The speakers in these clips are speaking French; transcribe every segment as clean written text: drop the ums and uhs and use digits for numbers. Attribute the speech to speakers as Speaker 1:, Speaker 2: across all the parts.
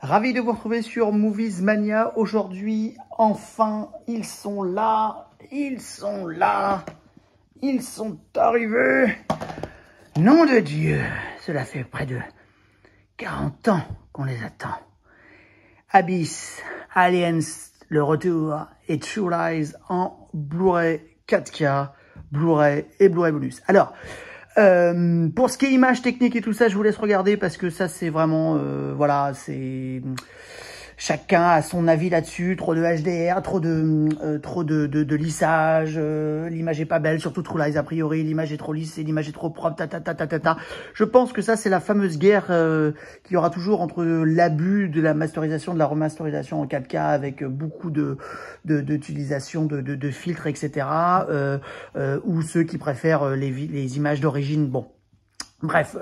Speaker 1: Ravi de vous retrouver sur Movies Mania. Aujourd'hui, enfin, ils sont là. Ils sont arrivés. Nom de Dieu, cela fait près de 40 ans qu'on les attend. Abyss, Aliens, le retour et True Lies en Blu-ray 4K, Blu-ray et Blu-ray bonus. Alors, pour ce qui est image technique et tout ça, je vous laisse regarder parce que ça c'est vraiment, voilà, c'est chacun a son avis là-dessus. Trop de HDR, trop de lissage, l'image est pas belle, surtout True Lies a priori, l'image est trop lisse, l'image est trop propre, ta. Je pense que ça c'est la fameuse guerre qu'il y aura toujours entre l'abus de la masterisation, de la remasterisation en 4K avec beaucoup d'utilisation de filtres, etc. Ou ceux qui préfèrent les images d'origine. Bon. Bref,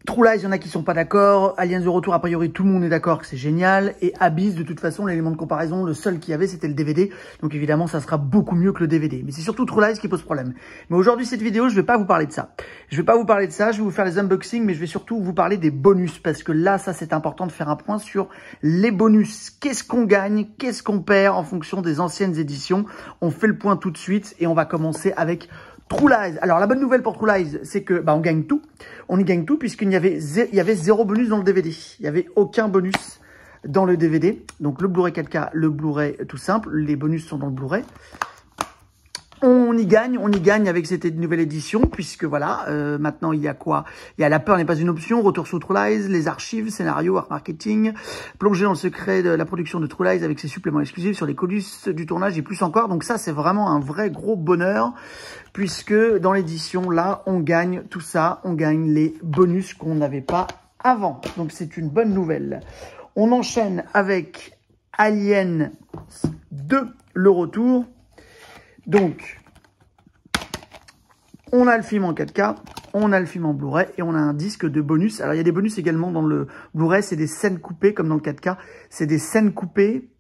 Speaker 1: True Lies, il y en a qui sont pas d'accord. Aliens de retour, a priori, tout le monde est d'accord que c'est génial. Et Abyss, de toute façon, l'élément de comparaison, le seul qu'il y avait, c'était le DVD. Donc évidemment, ça sera beaucoup mieux que le DVD. Mais c'est surtout True Lies qui pose problème. Mais aujourd'hui, cette vidéo, je vais pas vous parler de ça. Je vais vous faire les unboxings, mais je vais surtout vous parler des bonus. Parce que là, ça, c'est important de faire un point sur les bonus. Qu'est-ce qu'on gagne? Qu'est-ce qu'on perd en fonction des anciennes éditions? On fait le point tout de suite et on va commencer avec True Lies. Alors, la bonne nouvelle pour True Lies, c'est que on gagne tout. On y gagne tout puisqu'il y avait zéro bonus dans le DVD. Il n'y avait aucun bonus dans le DVD. Donc, le Blu-ray 4K, le Blu-ray tout simple. Les bonus sont dans le Blu-ray. On y gagne avec cette nouvelle édition, puisque voilà, maintenant il y a quoi? Il y a La peur n'est pas une option, retour sur True Lies, les archives, scénario, art marketing, plonger dans le secret de la production de True Lies avec ses suppléments exclusifs sur les coulisses du tournage et plus encore. Donc ça, c'est vraiment un vrai gros bonheur, puisque dans l'édition, là, on gagne tout ça, on gagne les bonus qu'on n'avait pas avant. Donc c'est une bonne nouvelle. On enchaîne avec Alien 2, le retour. Donc, on a le film en 4K, on a le film en Blu-ray et on a un disque de bonus. Alors, il y a des bonus également dans le Blu-ray, c'est des scènes coupées comme dans le 4K. C'est des scènes coupées,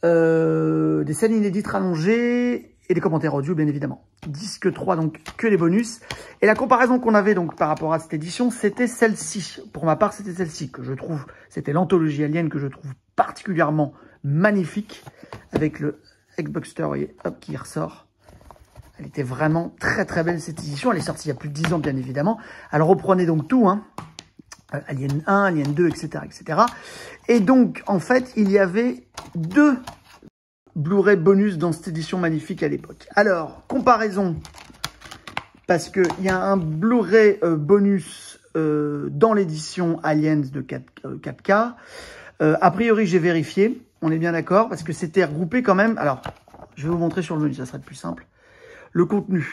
Speaker 1: des scènes inédites rallongées et des commentaires audio, bien évidemment. Disque 3, donc que les bonus. Et la comparaison qu'on avait donc par rapport à cette édition, c'était celle-ci. Pour ma part, c'était celle-ci que je trouve, c'était l'anthologie Alien que je trouve particulièrement magnifique avec le Xboxster, vous voyez, hop, qui ressort. Elle était vraiment très très belle cette édition. Elle est sortie il y a plus de 10 ans, bien évidemment. Elle reprenait donc tout, hein. Alien 1, Alien 2, etc., etc. Et donc, en fait, il y avait 2 Blu-ray bonus dans cette édition magnifique à l'époque. Alors, comparaison, parce qu'il y a un Blu-ray bonus dans l'édition Aliens de 4K. A priori, j'ai vérifié. On est bien d'accord, parce que c'était regroupé quand même. Alors, je vais vous montrer sur le menu, ça sera le plus simple. Le contenu.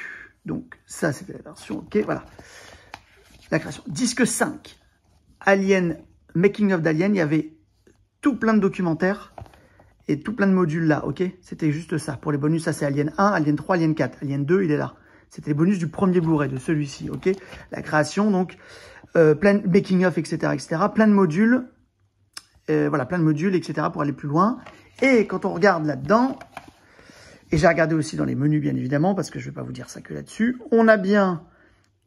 Speaker 1: Donc, ça, c'était la version. OK, voilà. La création. Disque 5. Alien, Making of d'Alien. Il y avait tout plein de documentaires et tout plein de modules là. OK, c'était juste ça. Pour les bonus, ça, c'est Alien 1, Alien 3, Alien 4. Alien 2, il est là. C'était les bonus du premier Blu-ray, de celui-ci. OK, la création, donc, plein de making of, etc., etc. Plein de modules. Voilà, plein de modules, etc. pour aller plus loin. Et quand on regarde là-dedans, et j'ai regardé aussi dans les menus, bien évidemment, parce que je ne vais pas vous dire ça que là-dessus, on a bien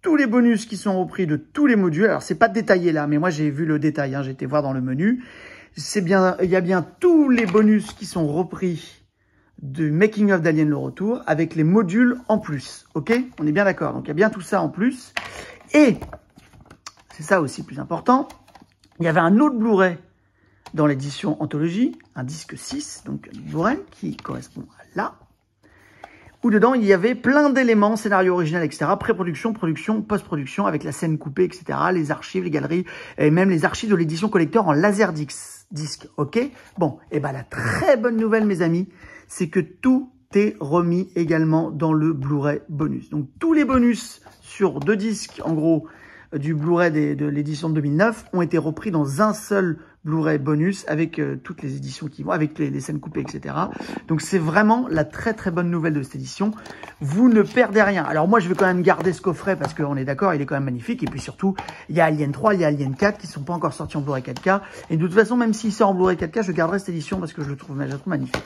Speaker 1: tous les bonus qui sont repris de tous les modules. Alors, c'est pas détaillé là, mais moi, j'ai vu le détail, hein, j'ai été voir dans le menu. C'est bien, il y a bien tous les bonus qui sont repris du Making of d'Alien le Retour, avec les modules en plus. OK? On est bien d'accord. Donc, il y a bien tout ça en plus. Et, c'est ça aussi plus important, il y avait un autre Blu-ray dans l'édition Anthologie, un disque 6, donc Blu-ray, qui correspond à là, où dedans, il y avait plein d'éléments, scénario original, etc., pré-production, production, post-production, avec la scène coupée, etc., les archives, les galeries, et même les archives de l'édition collector en laserdisc, OK? Bon, et ben la très bonne nouvelle, mes amis, c'est que tout est remis également dans le Blu-ray bonus. Donc, tous les bonus sur 2 disques, en gros, du Blu-ray de l'édition de 2009 ont été repris dans un seul Blu-ray bonus avec toutes les éditions qui vont, avec les scènes coupées, etc. Donc, c'est vraiment la très très bonne nouvelle de cette édition. Vous ne perdez rien. Alors, moi, je vais quand même garder ce coffret parce qu'on est d'accord, il est quand même magnifique. Et puis surtout, il y a Alien 3, il y a Alien 4 qui ne sont pas encore sortis en Blu-ray 4K. Et de toute façon, même s'il sort en Blu-ray 4K, je garderai cette édition parce que je la trouve magnifique.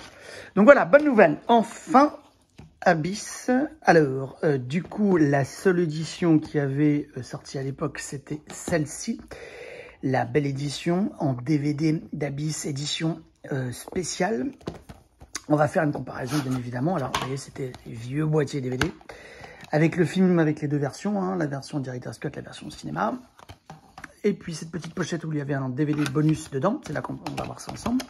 Speaker 1: Donc voilà, bonne nouvelle. Enfin, Abyss. Alors, du coup, la seule édition qui avait sorti à l'époque, c'était celle-ci. la belle édition en DVD d'Abyss, édition spéciale. On va faire une comparaison, bien évidemment. Alors, vous voyez, c'était vieux boîtier DVD. Avec le film, avec les deux versions, hein, la version Director's Cut, la version cinéma. Et puis cette petite pochette où il y avait un DVD bonus dedans. C'est là qu'on va voir ça ensemble.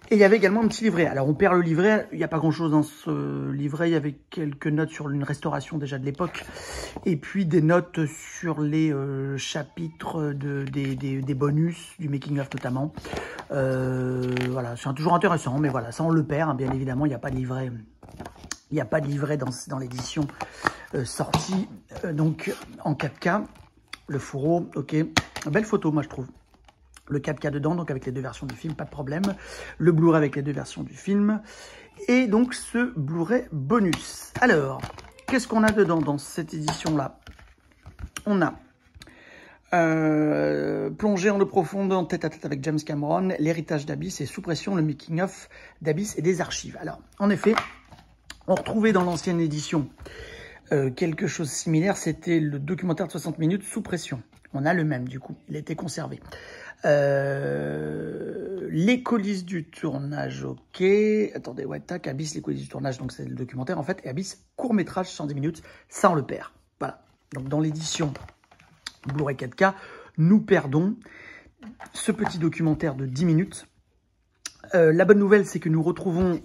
Speaker 1: Et il y avait également un petit livret. Alors, on perd le livret. Il n'y a pas grand-chose dans ce livret. Il y avait quelques notes sur une restauration déjà de l'époque. Et puis des notes sur les chapitres des bonus, du making-of notamment. Voilà, c'est toujours intéressant. Mais voilà, ça on le perd. Hein, bien évidemment, il n'y a pas de livret. Il n'y a pas de livret dans l'édition sortie donc en 4K. Le fourreau, ok. Belle photo, moi je trouve. Le 4K dedans, donc avec les deux versions du film, pas de problème. Le Blu-ray avec les deux versions du film. Et donc ce Blu-ray bonus. Alors, qu'est-ce qu'on a dedans dans cette édition-là? On a plongé en eau profonde, en tête-à-tête avec James Cameron, l'héritage d'Abyss et sous pression, le making-of d'Abyss et des archives. Alors, en effet, on retrouvait dans l'ancienne édition quelque chose de similaire, c'était le documentaire de 60 minutes sous pression. On a le même, du coup, il a été conservé. Les coulisses du tournage, ok. Attendez, ouais, tac, Abyss, les coulisses du tournage, donc c'est le documentaire en fait. Et Abyss, court-métrage, 110 minutes, ça on le perd. Voilà. Donc dans l'édition Blu-ray 4K, nous perdons ce petit documentaire de 10 minutes. La bonne nouvelle, c'est que nous retrouvons,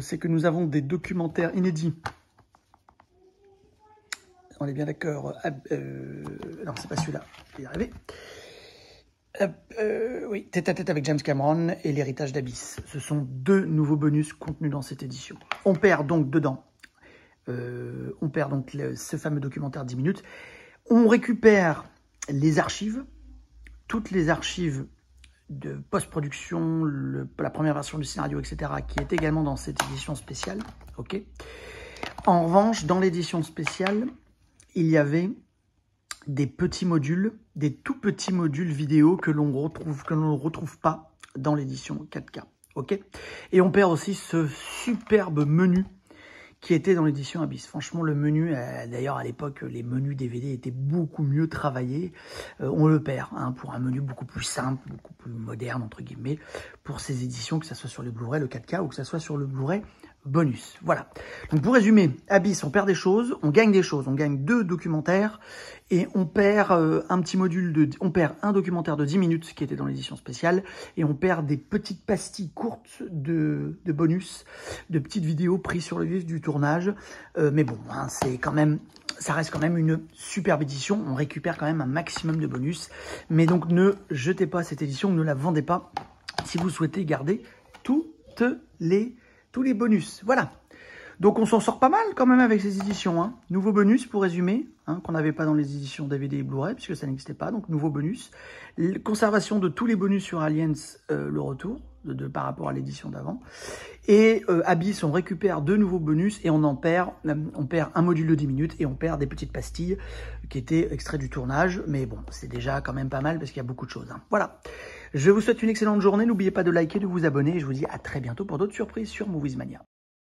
Speaker 1: c'est que nous avons des documentaires inédits. On est bien d'accord. Non, c'est pas celui-là. Je vais y arriver. Oui, tête-à-tête avec James Cameron et l'héritage d'Abyss. Ce sont deux nouveaux bonus contenus dans cette édition. On perd donc dedans, ce fameux documentaire 10 minutes. On récupère les archives, toutes les archives de post-production, la première version du scénario, etc., qui est également dans cette édition spéciale. Ok. En revanche, dans l'édition spéciale, il y avait des petits modules, des tout petits modules vidéo que l'on retrouve pas dans l'édition 4K. Ok. Et on perd aussi ce superbe menu qui était dans l'édition Abyss. Franchement, le menu, d'ailleurs à l'époque, les menus DVD étaient beaucoup mieux travaillés. On le perd hein, pour un menu beaucoup plus simple, beaucoup plus moderne, entre guillemets, pour ces éditions, que ce soit sur le Blu-ray, le 4K, ou que ce soit sur le Blu-ray bonus. Voilà. Donc pour résumer, Abyss, on perd des choses, on gagne des choses. On gagne 2 documentaires et on perd un petit module on perd un documentaire de 10 minutes qui était dans l'édition spéciale et on perd des petites pastilles courtes de bonus, de petites vidéos prises sur le vif du tournage. Mais bon, hein, c'est quand même, ça reste quand même une superbe édition. On récupère quand même un maximum de bonus. Mais donc ne jetez pas cette édition, ne la vendez pas si vous souhaitez garder tous les bonus. Voilà. Donc on s'en sort pas mal quand même avec ces éditions. Hein. Nouveau bonus pour résumer, hein, qu'on n'avait pas dans les éditions DVD et Blu-ray, puisque ça n'existait pas. Donc nouveau bonus. Conservation de tous les bonus sur Aliens, le retour, par rapport à l'édition d'avant. Et Abyss, on récupère 2 nouveaux bonus et on perd un module de 10 minutes et on perd des petites pastilles qui étaient extraits du tournage. Mais bon, c'est déjà quand même pas mal parce qu'il y a beaucoup de choses. Hein. Voilà. Je vous souhaite une excellente journée. N'oubliez pas de liker, de vous abonner et je vous dis à très bientôt pour d'autres surprises sur Movies Mania.